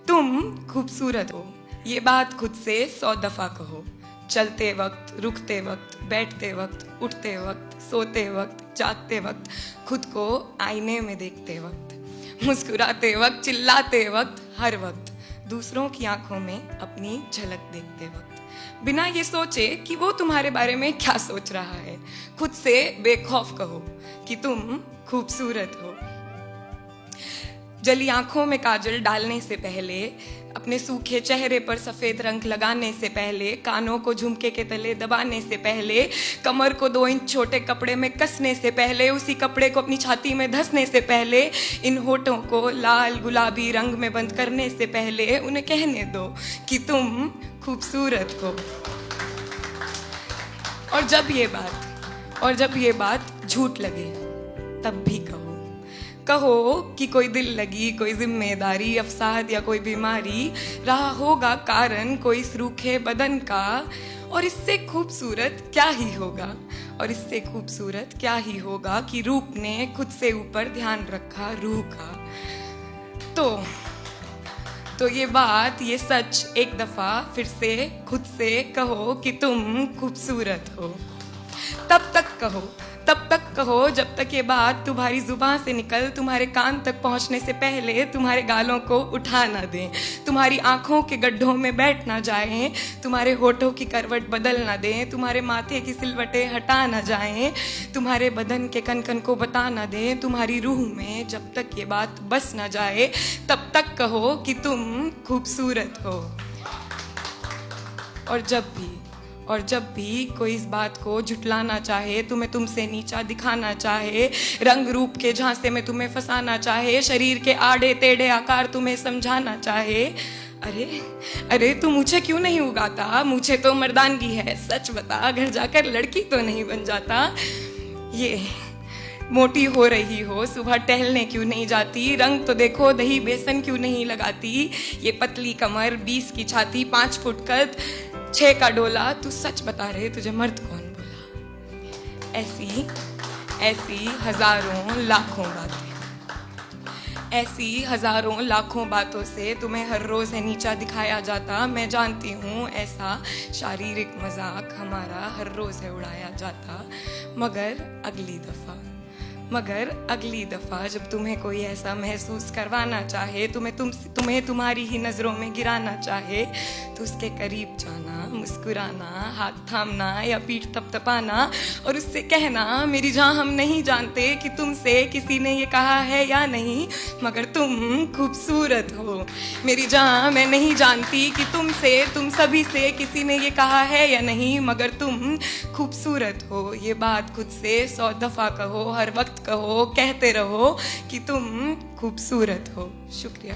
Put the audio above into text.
तुम खूबसूरत हो, ये बात खुद से 100 दफा कहो। चलते वक्त, रुकते वक्त, बैठते वक्त, उठते वक्त, सोते वक्त, जागते वक्त, खुद को आईने में देखते वक्त, मुस्कुराते वक्त, चिल्लाते वक्त, हर वक्त, दूसरों की आंखों में अपनी झलक देखते वक्त, बिना ये सोचे कि वो तुम्हारे बारे में क्या सोच रहा है, खुद से बेखौफ कहो कि तुम खूबसूरत हो। जली आंखों में काजल डालने से पहले, अपने सूखे चेहरे पर सफेद रंग लगाने से पहले, कानों को झुमके के तले दबाने से पहले, कमर को 2 इंच छोटे कपड़े में कसने से पहले, उसी कपड़े को अपनी छाती में धंसने से पहले, इन होठों को लाल गुलाबी रंग में बंद करने से पहले, उन्हें कहने दो कि तुम खूबसूरत हो। और जब ये बात झूठ लगे तब भी कहो कि कोई दिल लगी, कोई जिम्मेदारी, अवसाद या कोई बीमारी रहा होगा कारण कोई इस रूखे बदन का, और इससे खूबसूरत क्या ही होगा कि रूप ने खुद से ऊपर ध्यान रखा रूह का। तो ये सच एक दफा फिर से खुद से कहो कि तुम खूबसूरत हो। तब तक कहो जब तक ये बात तुम्हारी जुबान से निकल तुम्हारे कान तक पहुंचने से पहले तुम्हारे गालों को उठा ना दें, तुम्हारी आंखों के गड्ढों में बैठ ना जाएं, तुम्हारे होठों की करवट बदल ना दें, तुम्हारे माथे की सिलवटें हटा ना जाएं, तुम्हारे बदन के कन को बता ना दें, तुम्हारी रूह में जब तक ये बात बस ना जाए तब तक कहो कि तुम खूबसूरत हो। और जब भी कोई इस बात को झुटलाना चाहे, तुम्हें तुमसे नीचा दिखाना चाहे, रंग रूप के झांसे में तुम्हें फंसाना चाहे, शरीर के आड़े टेढ़े आकार तुम्हें समझाना चाहे, अरे तू मुझे क्यों नहीं उगाता, मुझे तो मर्दानगी है, सच बता घर जाकर लड़की तो नहीं बन जाता। ये मोटी हो रही हो, सुबह टहलने क्यों नहीं जाती, रंग तो देखो दही बेसन क्यों नहीं लगाती, ये पतली कमर, 20 की छाती, 5 फुट कद, 6 का डोला, तू सच बता रहे तुझे मर्द कौन बोला। ऐसी हजारों लाखों बातों से तुम्हें हर रोज है नीचा दिखाया जाता। मैं जानती हूँ ऐसा शारीरिक मजाक हमारा हर रोज है उड़ाया जाता, मगर अगली दफा जब तुम्हें कोई ऐसा महसूस करवाना चाहे, तुम्हें तुम्हारी ही नजरों में गिराना चाहे, तो उसके करीब जाना, मुस्कुराना, हाथ थामना या पीठ थपथपाना और उससे कहना, मेरी जान हम नहीं जानते कि तुमसे किसी ने ये कहा है या नहीं, मगर तुम खूबसूरत हो। मेरी जान मैं नहीं जानती कि तुम सभी से किसी ने ये कहा है या नहीं, मगर तुम खूबसूरत हो। ये बात खुद से 100 दफा कहो, हर वक्त कहो, कहते रहो कि तुम खूबसूरत हो। शुक्रिया।